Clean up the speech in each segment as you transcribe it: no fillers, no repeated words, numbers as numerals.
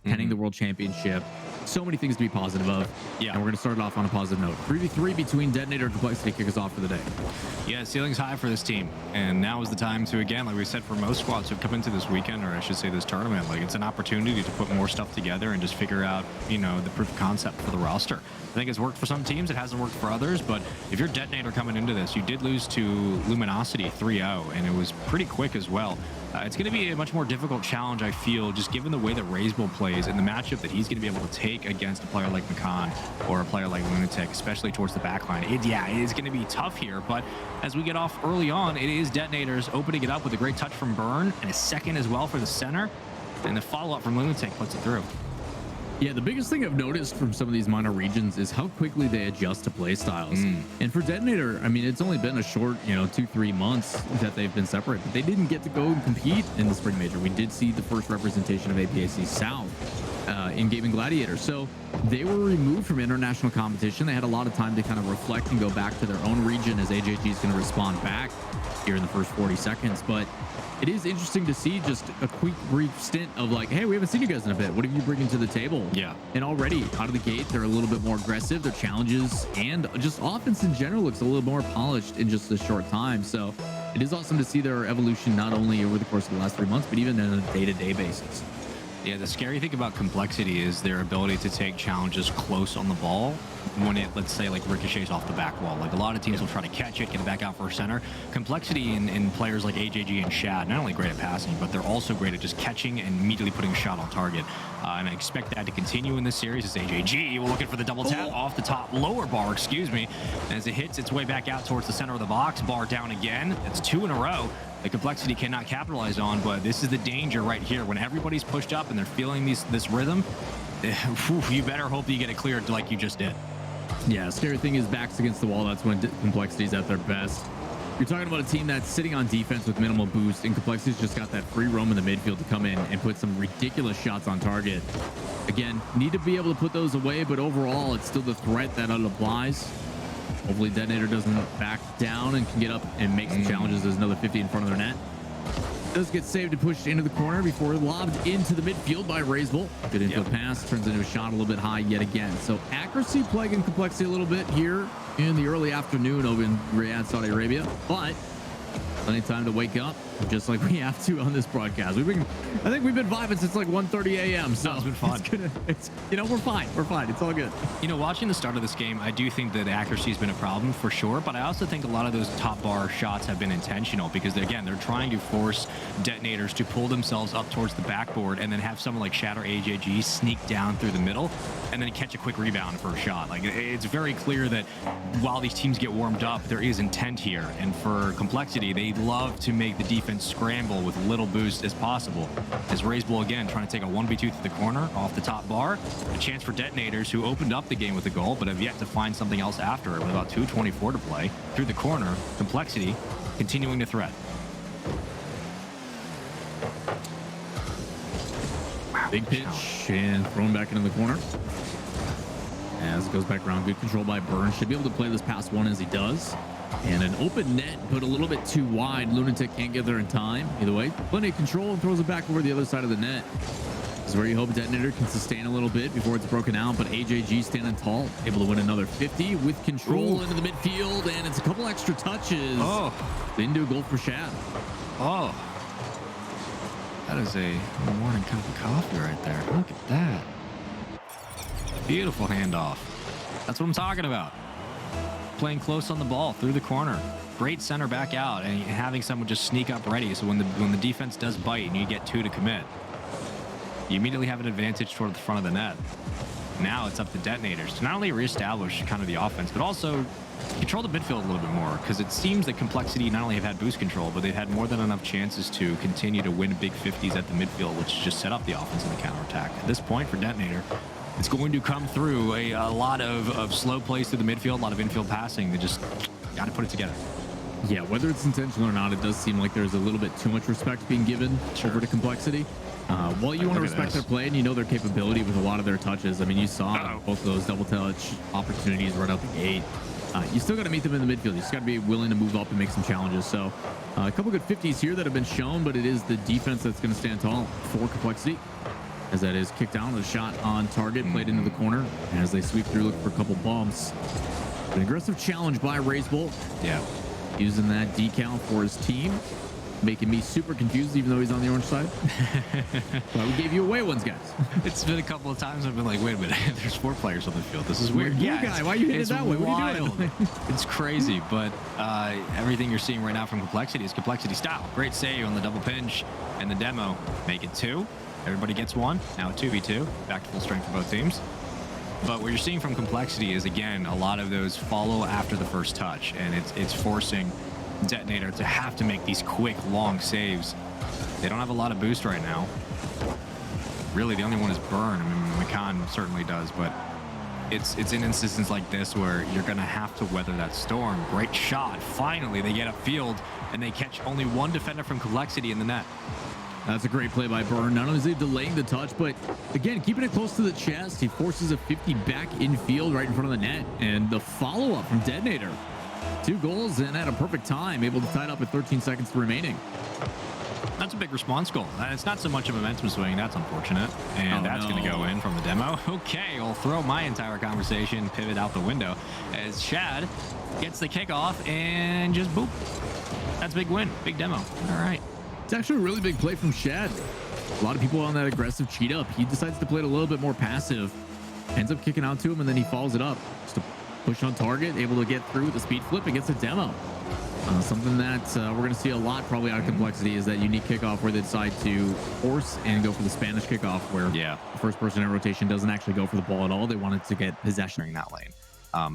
penning the world championship. So many things to be positive of. Yeah. And we're going to start it off on a positive note. 3v3 between DeToNator and Complexity kick us off for the day. Yeah, ceiling's high for this team. And now is the time to, again, like we said, for most squads who have come into this weekend, or I should say this tournament, like it's an opportunity to put more stuff together and just figure out, you know, the proof of concept for the roster. I think it's worked for some teams. It hasn't worked for others. But if you're DeToNator coming into this, you did lose to Luminosity 3-0, and it was pretty quick as well. It's going to be a much more difficult challenge, I feel, just given the way that Rayzbull plays and the matchup that he's going to be able to take against a player like Makan or a player like Lunatic, especially towards the backline. It is going to be tough here, but as we get off early on, it is DeToNator's opening it up with a great touch from Burn and a second as well for the center, and the follow-up from Lunatic puts it through. Yeah, the biggest thing I've noticed from some of these minor regions is how quickly they adjust to play styles. And for DeToNator, I mean, it's only been a short, 2-3 months that they've been separate, but they didn't get to go and compete in the Spring Major. We did see the first representation of APAC South in Gaming Gladiator. So they were removed from international competition. They had a lot of time to kind of reflect and go back to their own region as AJG is going to respond back here in the first 40 seconds. But it is interesting to see just a quick, brief stint of like, hey, we haven't seen you guys in a bit. What have you bringing to the table? Yeah. And already out of the gate, they're a little bit more aggressive. Their challenges and just offense in general looks a little more polished in just a short time. So it is awesome to see their evolution, not only over the course of the last 3 months, but even on a day-to-day basis. Yeah, the scary thing about Complexity is their ability to take challenges close on the ball when it, let's say, like ricochets off the back wall. Like a lot of teams will try to catch it, get it back out for center. Complexity in players like AJG and Shad, not only great at passing, but they're also great at just catching and immediately putting a shot on target. And I expect that to continue in this series as AJG will looking for the double tap off the top lower bar, excuse me, as it hits its way back out towards the center of the box. Bar down again. It's 2 in a row. The Complexity cannot capitalize on, but this is the danger right here. When everybody's pushed up and they're feeling this rhythm, you better hope that you get it cleared like you just did. Yeah, scary thing is backs against the wall. That's when Complexity's at their best. You're talking about a team that's sitting on defense with minimal boost, and Complexity's just got that free roam in the midfield to come in and put some ridiculous shots on target. Again, need to be able to put those away, but overall, it's still the threat that applies. Hopefully DeToNator doesn't back down and can get up and make some challenges. There's another 50 in front of their net. Does get saved and pushed into the corner before lobbed into the midfield by Rayzbull. Good infield pass, turns into a shot a little bit high yet again. So accuracy plaguing Complexity a little bit here in the early afternoon over in Riyadh, Saudi Arabia. But plenty of time to wake up, just like we have to on this broadcast. I think we've been vibing since like 1:30 a.m. So it's been fun. We're fine. We're fine. It's all good. Watching the start of this game, I do think that accuracy has been a problem for sure, but I also think a lot of those top bar shots have been intentional because, again, they're trying to force DeToNators to pull themselves up towards the backboard and then have someone like Shatter AJG sneak down through the middle and then catch a quick rebound for a shot. Like, it's very clear that while these teams get warmed up, there is intent here. And for Complexity, they love to make the defense scramble with little boost as possible. As Rayzbull, again, trying to take a 1v2 to the corner off the top bar. A chance for DeToNators, who opened up the game with a goal, but have yet to find something else after it with about 2:24 to play. Through the corner, Complexity continuing to threat. Big pitch and thrown back into the corner. As it goes back around, good control by Burn. Should be able to play this past one as he does. And an open net, but a little bit too wide. Lunatic can't get there in time. Either way, plenty of control and throws it back over the other side of the net. This is where you hope DeToNator can sustain a little bit before it's broken out, but AJG standing tall, able to win another 50 with control into the midfield, and it's a couple extra touches. Oh. Into a goal for Shad. Oh. That is a morning cup of coffee right there. Look at that. Beautiful handoff. That's what I'm talking about. Playing close on the ball through the corner. Great center back out and having someone just sneak up ready. So when the defense does bite and you get 2 to commit, you immediately have an advantage toward the front of the net. Now it's up to DeToNators to not only reestablish kind of the offense, but also control the midfield a little bit more, because it seems that Complexity not only have had boost control, but they've had more than enough chances to continue to win big 50s at the midfield, which just set up the offense in the counterattack. At this point for DeToNator, it's going to come through a lot of slow plays through the midfield, a lot of infield passing. They just got to put it together. Yeah, whether it's intentional or not, it does seem like there's a little bit too much respect being given over to Complexity. While you want to respect their play and you know their capability with a lot of their touches, I mean, you saw both of those double touch opportunities right out the gate. You still got to meet them in the midfield. You just got to be willing to move up and make some challenges. So a couple good 50s here that have been shown, but it is the defense that's going to stand tall for Complexity. as that is kicked down. A shot on target, played into the corner as they sweep through, look for a couple bumps. An aggressive challenge by Racebolt. Yeah. Using that decal for his team. Making me super confused, even though he's on the orange side. But we gave you away ones, guys. It's been a couple of times I've been like, wait a minute, there's 4 players on the field. This is weird. Yeah, guy, why are you hitting it that way? What are you doing? It's crazy, but everything you're seeing right now from Complexity is Complexity style. Great save on the double pinch and the demo. Make it 2. Everybody gets 1. Now 2v2. Back to full strength for both teams. But what you're seeing from Complexity is, again, a lot of those follow after the first touch, and it's forcing DeToNator to have to make these quick, long saves. They don't have a lot of boost right now. Really, the only one is Burn. I mean, McCann certainly does, but it's in instances like this where you're going to have to weather that storm. Great shot. Finally, they get upfield, and they catch only 1 defender from Complexity in the net. That's a great play by Burn. Not only is he delaying the touch, but again, keeping it close to the chest. He forces a 50 back infield right in front of the net, and the follow-up from DeToNator. 2 goals and at a perfect time, able to tie it up with 13 seconds remaining. That's a big response goal. It's not so much a momentum swing. That's unfortunate. And that's going to go in from the demo. Okay, I'll throw my entire conversation, pivot out the window as Shad gets the kickoff and just boop. That's a big win. Big demo. All right. It's actually a really big play from Shad. A lot of people on that aggressive cheat up. He decides to play it a little bit more passive. Ends up kicking out to him, and then he follows it up. Just a push on target, able to get through with the speed flip and gets a demo. Something that we're going to see a lot probably out of Complexity is that unique kickoff where they decide to force and go for the Spanish kickoff where the first person in rotation doesn't actually go for the ball at all. They wanted to get possession in that lane.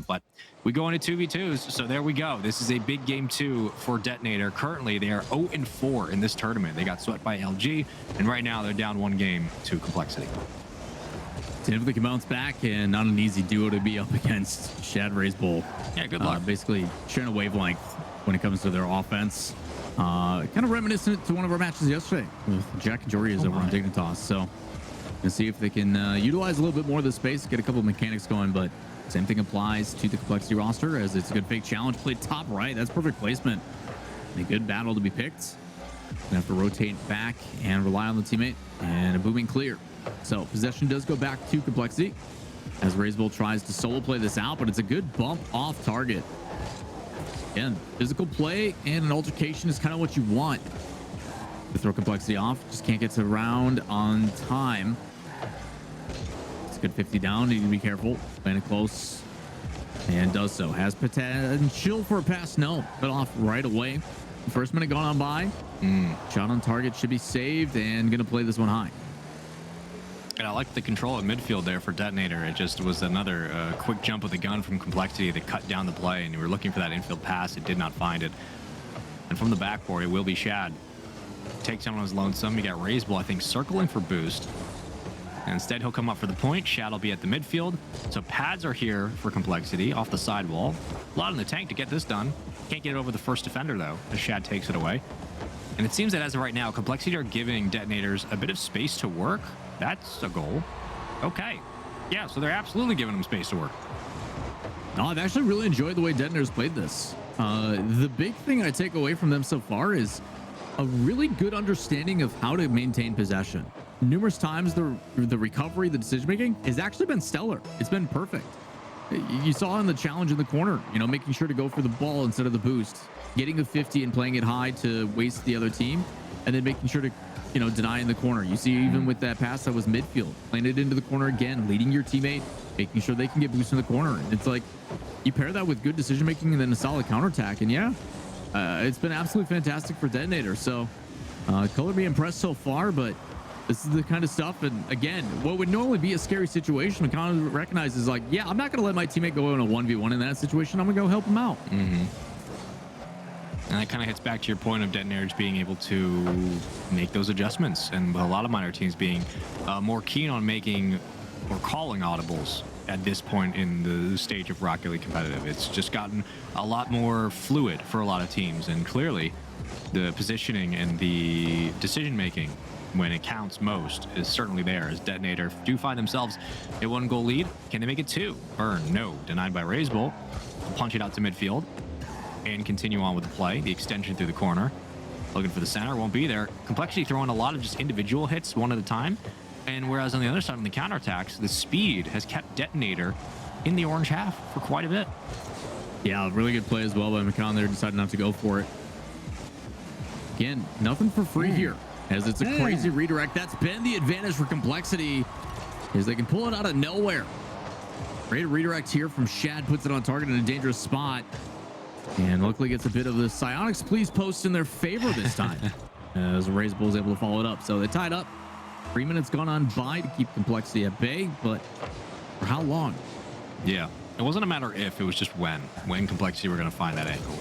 But we go into 2v2s, so there we go. This is a big game 2 for DeToNator. Currently, they are 0-4 in this tournament. They got swept by LG, and right now they're down 1 game to Complexity. If they can bounce back, and not an easy duo to be up against. Shad Racebolt. Yeah, good luck. Basically sharing a wavelength when it comes to their offense. Kind of reminiscent to one of our matches yesterday with Jack and Joria's over on Dignitas. So we'll see if they can utilize a little bit more of the space, get a couple of mechanics going, but same thing applies to the Complexity roster as it's a good fake challenge. Played top right. That's perfect placement. A good battle to be picked. Gonna have to rotate back and rely on the teammate, and a booming clear. So possession does go back to Complexity as Racebolt tries to solo play this out, but it's a good bump off target. Again, physical play and an altercation is kind of what you want to throw Complexity off. Just can't get to round on time. It's a good 50 down. Need to be careful. Playing it close and does so. Has potential for a pass. No, cut off right away. First minute gone on by. Shot on target should be saved and gonna play this one high. And I like the control at midfield there for DeToNator. It just was another quick jump of the gun from Complexity that cut down the play, and we were looking for that infield pass. It did not find it. And from the backboard, it will be Shad. Takes down on his lonesome. You got Racebolt, I think, circling for boost. And instead, he'll come up for the point. Shad will be at the midfield. So pads are here for Complexity off the sidewall. A lot in the tank to get this done. Can't get it over the first defender, though, as Shad takes it away. And it seems that as of right now, Complexity are giving DeToNators a bit of space to work. That's a goal. Okay. Yeah, so they're absolutely giving them space to work. No, I've actually really enjoyed the way DeToNator's played this. The big thing I take away from them so far is a really good understanding of how to maintain possession. Numerous times the recovery, the decision making has actually been stellar. It's been perfect. You saw in the challenge in the corner, you know, making sure to go for the ball instead of the boost, getting a 50 and playing it high to waste the other team, and then making sure to, you know, deny in the corner. You see, even with that pass that was midfield, playing it into the corner again, leading your teammate, making sure they can get boost in the corner. And it's like you pair that with good decision making and then a solid counterattack, and yeah, it's been absolutely fantastic for DeToNator. So color be impressed so far, but this is the kind of stuff. And again, what would normally be a scary situation, McConnell recognizes, like, yeah, I'm not going to let my teammate go in a 1v1 in that situation. I'm going to go help him out. And that kind of hits back to your point of DeToNator being able to make those adjustments, and with a lot of minor teams being more keen on making or calling audibles at this point in the stage of Rocket League competitive. It's just gotten a lot more fluid for a lot of teams, and clearly the positioning and the decision making when it counts most is certainly there, as DeToNator do find themselves a 1-goal lead. Can they make it 2? Burn, no. Denied by Racebolt. Punch it out to midfield and continue on with the play. The extension through the corner. Looking for the center, won't be there. Complexity throwing a lot of just individual hits one at a time. And whereas on the other side, on the counterattacks, the speed has kept DeToNator in the orange half for quite a bit. Yeah, really good play as well by McCon there, decided not to go for it. Again, nothing for free here, as it's a crazy redirect. That's been the advantage for Complexity, is they can pull it out of nowhere. Great redirect here from Shad, puts it on target in a dangerous spot, and luckily gets a bit of the Psionics Please post in their favor this time, as Raise Bull is able to follow it up. So they tied up. 3 minutes gone on by to keep Complexity at bay, but for how long? Yeah, it wasn't a matter if, it was just when Complexity were going to find that angle.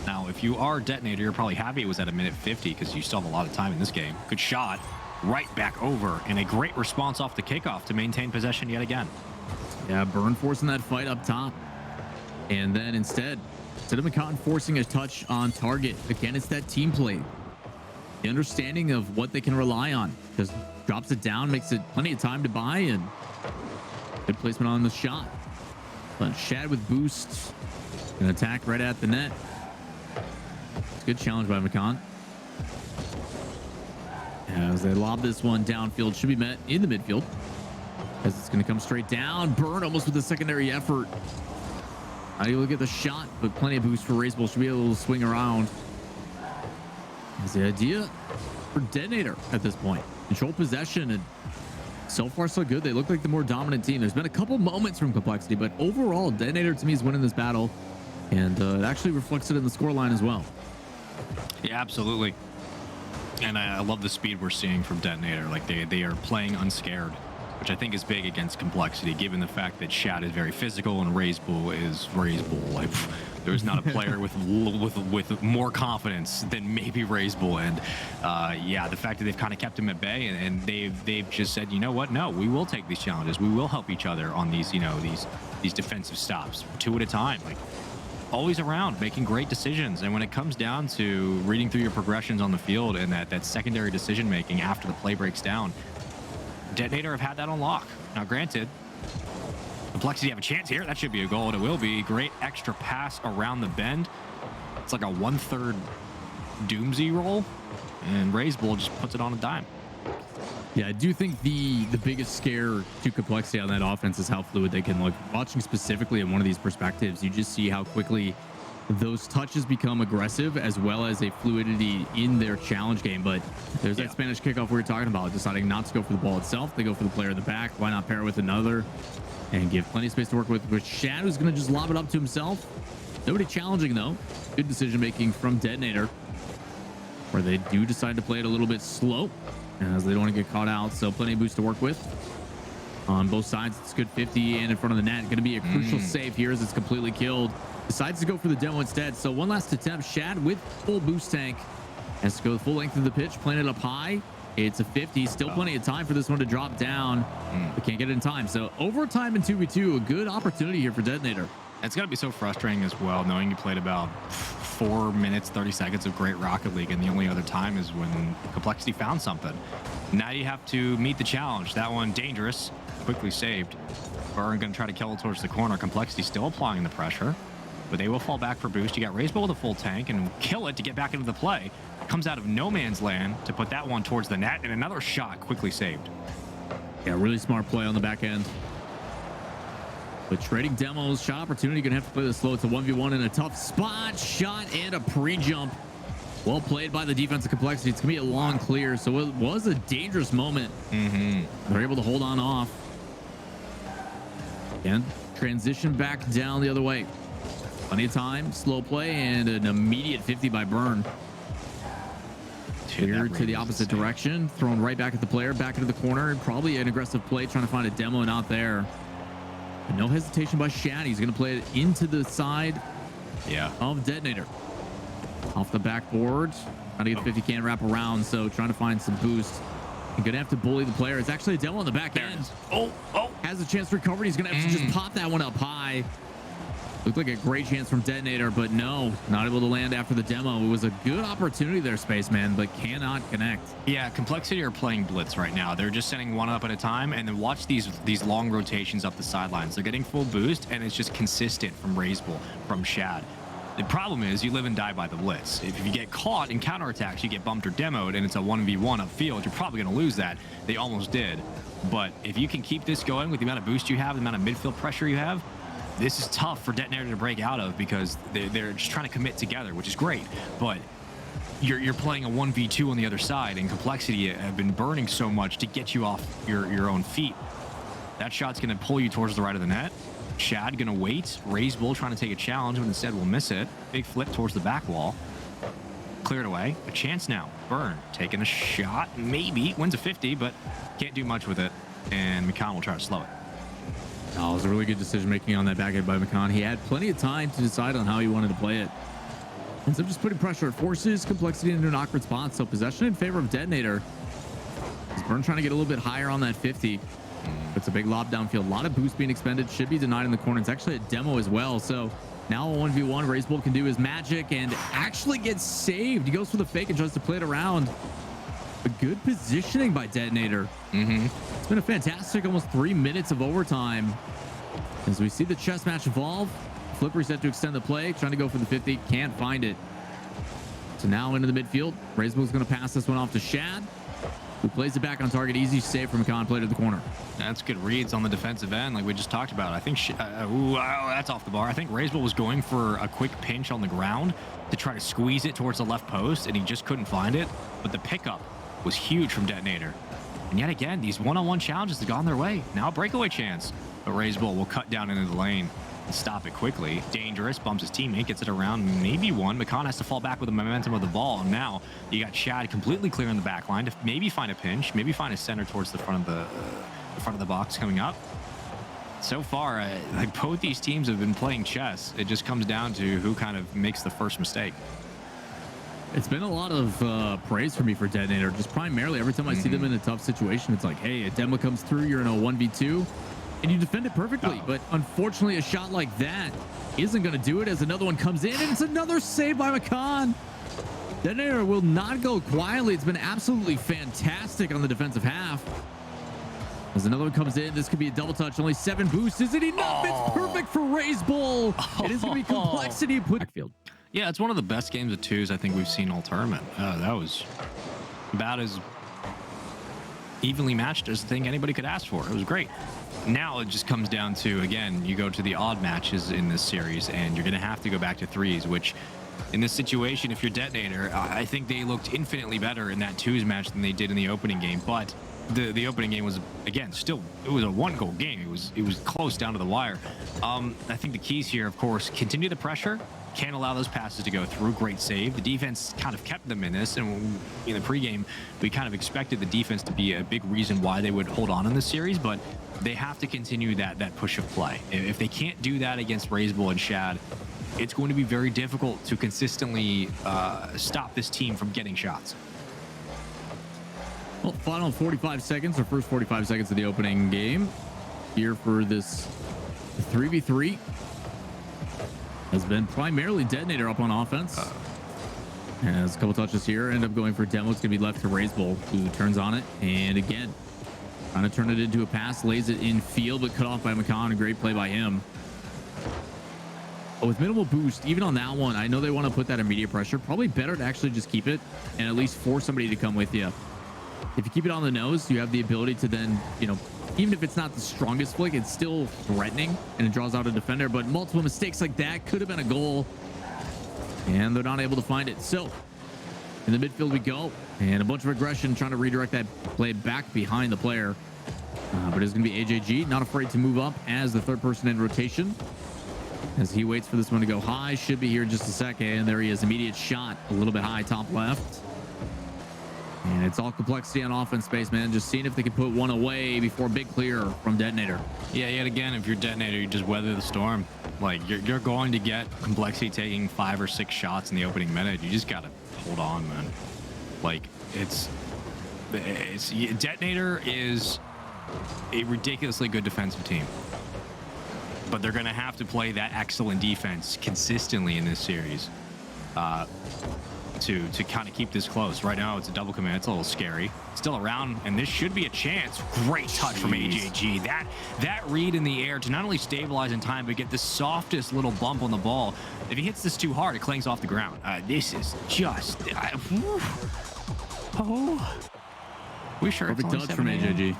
Now, if you are DeToNator, you're probably happy it was at a minute 50 because you still have a lot of time in this game. Good shot, right back over, and a great response off the kickoff to maintain possession yet again. Yeah, Burn forcing that fight up top. And then instead of McCon forcing a touch on target, again, it's that team play. The understanding of what they can rely on. Just drops it down, makes it plenty of time to buy, and good placement on the shot. But Shad with boost, an attack right at the net. It's a good challenge by McCon. As they lob this one downfield, should be met in the midfield, as it's going to come straight down. Burn almost with a secondary effort. Not able to get the shot, but plenty of boost for Racebull. Should be able to swing around. Is the idea for DeToNator at this point. Control possession, and so far so good. They look like the more dominant team. There's been a couple moments from Complexity, but overall, DeToNator to me is winning this battle, and it actually reflects it in the scoreline as well. Yeah, absolutely. And I love the speed we're seeing from DeToNator. Like they are playing unscared, which I think is big against Complexity, given the fact that Shad is very physical and Razebull is Razebull. Like, there's not a player with more confidence than maybe Razebull. And yeah, the fact that they've kind of kept him at bay, and they've just said, you know what? No, we will take these challenges. We will help each other on these, these defensive stops, 2 at a time. Like, always around, making great decisions. And when it comes down to reading through your progressions on the field and that secondary decision making after the play breaks down, DeToNator have had that on lock. Now, granted, Complexity have a chance here. That should be a goal, and it will be. Great extra pass around the bend. It's like a 1/3 doomsy roll, and Razebull just puts it on a dime. Yeah, I do think the biggest scare to Complexity on that offense is how fluid they can look. Watching specifically in one of these perspectives, you just see how quickly those touches become aggressive, as well as a fluidity in their challenge game. But there's that Spanish kickoff we were talking about, deciding not to go for the ball itself. They go for the player in the back. Why not pair it with another and give plenty of space to work with Shad, who's going to just lob it up to himself. Nobody challenging, though. Good decision making from DeToNator, where they do decide to play it a little bit slow, as they don't want to get caught out. So plenty of boost to work with on both sides. It's good 50 and in front of the net. Going to be a crucial save here as it's completely killed. Decides to go for the demo instead. So one last attempt. Shad with full boost tank has to go the full length of the pitch, plant it up high. It's a 50. Still plenty of time for this one to drop down. But can't get it in time. So overtime in 2v2, a good opportunity here for DeToNator. It's got to be so frustrating as well, knowing you played about 4 minutes, 30 seconds of great Rocket League, and the only other time is when Complexity found something. Now you have to meet the challenge. That one dangerous, quickly saved. Burn going to try to kill it towards the corner. Complexity still applying the pressure, but they will fall back for boost. You got Razebull with a full tank and kill it to get back into the play. Comes out of no man's land to put that one towards the net, and another shot quickly saved. Yeah, really smart play on the back end. But trading demos, shot opportunity, gonna have to play this slow. It's a 1v1 in a tough spot. Shot and a pre-jump. Well played by the defensive Complexity. It's gonna be a long clear, so it was a dangerous moment. They're able to hold on off. And transition back down the other way. Plenty of time, slow play, and an immediate 50 by Burn. Clear to the opposite direction, thrown right back at the player, back into the corner, and probably an aggressive play trying to find a demo, not there. But no hesitation by Shad. He's going to play it into the side of DeToNator. Off the backboard. Trying to get the 50, can't wrap around, so trying to find some boost. You're going to have to bully the player. It's actually a demo on the back end. Has a chance to recover. He's going to have to just pop that one up high. Looked like a great chance from DeToNator, but no, not able to land after the demo. It was a good opportunity there, Spaceman, but cannot connect. Yeah, Complexity are playing blitz right now. They're just setting one up at a time, and then watch these long rotations up the sidelines. They're getting full boost, and it's just consistent from Razebull, from Shad. The problem is you live and die by the blitz. If you get caught in counterattacks, you get bumped or demoed, and it's a 1v1 upfield, you're probably going to lose that. They almost did. But if you can keep this going with the amount of boost you have, the amount of midfield pressure you have, this is tough for DeToNator to break out of because they're just trying to commit together, which is great. But you're playing a 1v2 on the other side, and Complexity have been burning so much to get you off your own feet. That shot's going to pull you towards the right of the net. Shad going to wait. Raise Bull trying to take a challenge, but instead will miss it. Big flip towards the back wall. Cleared away. A chance now. Burn taking a shot. Maybe. Wins a 50, but can't do much with it. And McCon will try to slow it. Oh, it was a really good decision making on that back end by McCon. He had plenty of time to decide on how he wanted to play it. Ends up just putting pressure. It forces Complexity into an awkward spot. So possession in favor of DeToNator. Burn trying to get a little bit higher on that 50. It's a big lob downfield. A lot of boost being expended. Should be denied in the corner. It's actually a demo as well. So now a 1v1. Racebull can do his magic and actually gets saved. He goes for the fake and tries to play it around. A good positioning by DeToNator. It's been a fantastic almost 3 minutes of overtime as we see the chess match evolve. Flip reset to extend the play. Trying to go for the 50. Can't find it. So now into the midfield. Racebull's going to pass this one off to Shad, who plays it back on target. Easy save from McCon. Play to the corner. That's good reads on the defensive end, like we just talked about. I think that's off the bar. I think Racebull was going for a quick pinch on the ground to try to squeeze it towards the left post, and he just couldn't find it. But the pickup was huge from DeToNator. And yet again, these one-on-one challenges have gone their way. Now a breakaway chance, but Racebull will cut down into the lane and stop it quickly. Dangerous, bumps his teammate, gets it around maybe one. McCon has to fall back with the momentum of the ball. And now you got Shad completely clear in the back line to maybe find a pinch, maybe find a center towards the front of the box coming up. So far, like both these teams have been playing chess. It just comes down to who kind of makes the first mistake. It's been a lot of praise for me for DeToNator. Just primarily every time I see them in a tough situation, it's like, hey, a demo comes through, you're in a 1v2 and you defend it perfectly. But unfortunately, a shot like that isn't going to do it as another one comes in, and it's another save by McCon. DeToNator will not go quietly. It's been absolutely fantastic on the defensive half. As another one comes in, this could be a double touch. Only 7 boosts. Is it enough? It's perfect for Raise Bull. It is going to be Complexity put backfield. Yeah, it's one of the best games of twos I think we've seen all tournament. That was about as evenly matched as the thing anybody could ask for. It was great. Now it just comes down to, again, you go to the odd matches in this series, and you're going to have to go back to threes, which in this situation, if you're DeToNator, I think they looked infinitely better in that twos match than they did in the opening game. But the opening game was, again, still, it was a 1-goal game. It was close down to the wire. I think the keys here, of course, continue the pressure. Can't allow those passes to go through. Great save. The defense kind of kept them in this, and in the pregame, we kind of expected the defense to be a big reason why they would hold on in this series, but they have to continue that push of play. If they can't do that against Racebull and Shad, it's going to be very difficult to consistently stop this team from getting shots. Well, final 45 seconds, or first 45 seconds of the opening game here for this 3v3 has been primarily DeToNator up on offense. And has a couple touches here, end up going for demo. It's gonna be left to Racebull, who turns on it, and again trying to turn it into a pass, lays it in field, but cut off by McCon. A great play by him. But with minimal boost, even on that one, I know they want to put that immediate pressure. Probably better to actually just keep it and at least force somebody to come with you. If you keep it on the nose, you have the ability to then, you know, even if it's not the strongest flick, it's still threatening and it draws out a defender. But multiple mistakes like that could have been a goal, and they're not able to find it. So in the midfield we go, and a bunch of aggression trying to redirect that play back behind the player. But it's going to be AJG, not afraid to move up as the third person in rotation, as he waits for this one to go high. Should be here in just a second. And there he is. Immediate shot, a little bit high, top left. And it's all Complexity on offense space, man. Just seeing if they can put one away before big clear from DeToNator. Yeah, yet again, if you're DeToNator, you just weather the storm. Like, you're going to get Complexity taking 5 or 6 shots in the opening minute. You just got to hold on, man. Like, it's DeToNator is a ridiculously good defensive team, but they're going to have to play that excellent defense consistently in this series. to kind of keep this close. Right now, it's a double commit. It's a little scary. Still around, and this should be a chance. Great touch from AJG. That read in the air to not only stabilize in time, but get the softest little bump on the ball. If he hits this too hard, it clangs off the ground. This is just... we sure Perfect touch from AJG.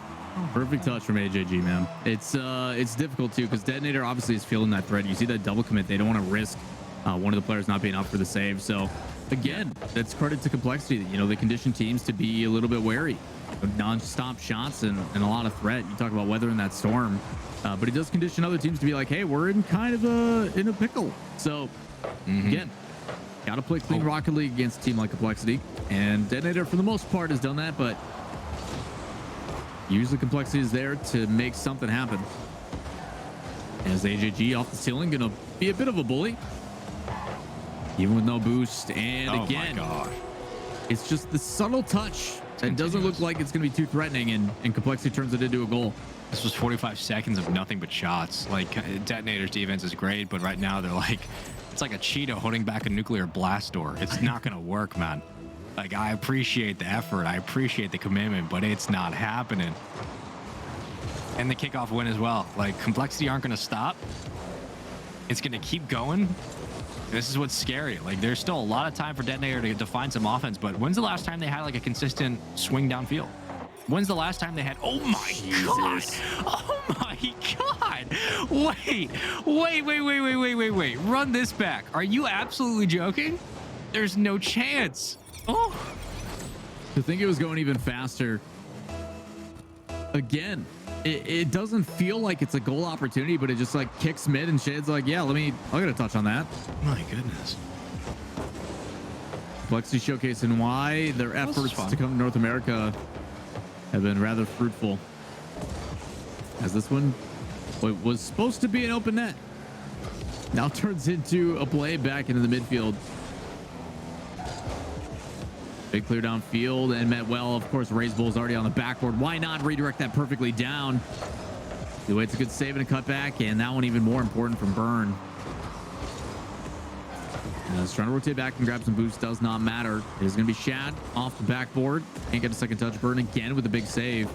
Perfect touch from AJG, man. It's difficult too because DeToNator obviously is feeling that threat. You see that double commit. They don't want to risk one of the players not being up for the save. So again, that's credit to Complexity. You know, they condition teams to be a little bit wary of non-stop shots and a lot of threat. You talk about weathering that storm, but it does condition other teams to be like, hey, we're in kind of in a pickle. So again, got to play clean Rocket League against a team like Complexity, and DeToNator for the most part has done that, but usually Complexity is there to make something happen. As AJG off the ceiling, gonna be a bit of a bully, even with no boost. And again, it's just the subtle touch that doesn't look like it's gonna be too threatening, and Complexity turns it into a goal. This was 45 seconds of nothing but shots. Like, DeToNator's defense is great, but right now they're like, it's like a cheetah holding back a nuclear blast door. It's not gonna work, man. Like, I appreciate the effort, I appreciate the commitment, but it's not happening. And the kickoff win as well. Like, Complexity aren't gonna stop. It's gonna keep going. This is what's scary. Like, there's still a lot of time for DeToNator to find some offense, but when's the last time they had like a consistent swing downfield? When's the last time they had... Oh my God! Oh my God! Wait. Run this back. Are you absolutely joking? There's no chance. Oh. To think it was going even faster. Again, it doesn't feel like it's a goal opportunity, but it just like kicks mid and Shad's like, yeah, I'll get a touch on that. My goodness. Complexity showcasing why their efforts to come to North America have been rather fruitful. As this one was supposed to be an open net, now turns into a play back into the midfield. Big clear downfield and met well. Of course, Ray's Bull's already on the backboard. Why not redirect that perfectly down? The way it's a good save and a cutback, and that one even more important from Burn. As trying to rotate back and grab some boost does not matter. It is going to be Shad off the backboard. Can't get a second touch. Burn again with a big save.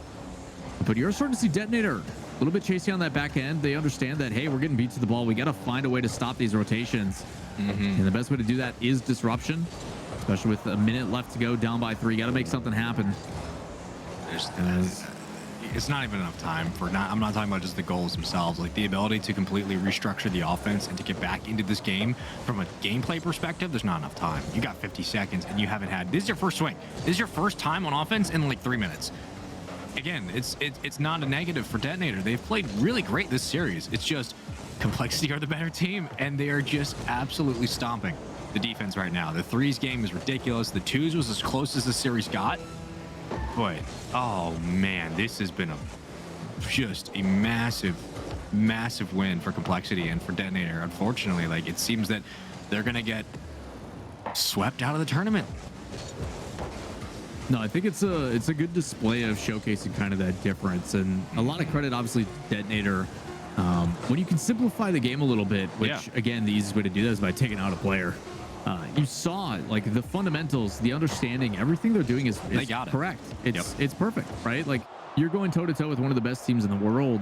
But you're starting to see DeToNator a little bit chasing on that back end. They understand that, hey, we're getting beat to the ball. We got to find a way to stop these rotations. And the best way to do that is disruption. Especially with a minute left to go, down by 3. Got to make something happen. It's not even enough time for I'm not talking about just the goals themselves. Like, the ability to completely restructure the offense and to get back into this game from a gameplay perspective, there's not enough time. You got 50 seconds and you haven't had... This is your first swing. This is your first time on offense in like 3 minutes. Again, it's not a negative for DeToNator. They've played really great this series. It's just Complexity are the better team, and they are just absolutely stomping the defense right now. The threes game is ridiculous. The twos was as close as the series got. But, oh man, this has been just a massive win for Complexity and for DeToNator. Unfortunately, like, it seems that they're gonna get swept out of the tournament. No, I think it's a good display of showcasing kind of that difference, and a lot of credit obviously to DeToNator. When you can simplify the game a little bit, which again, the easiest way to do that is by taking out a player. You saw it, like the fundamentals, the understanding, everything they're doing is they got correct. It's perfect, right? Like, you're going toe to toe with one of the best teams in the world.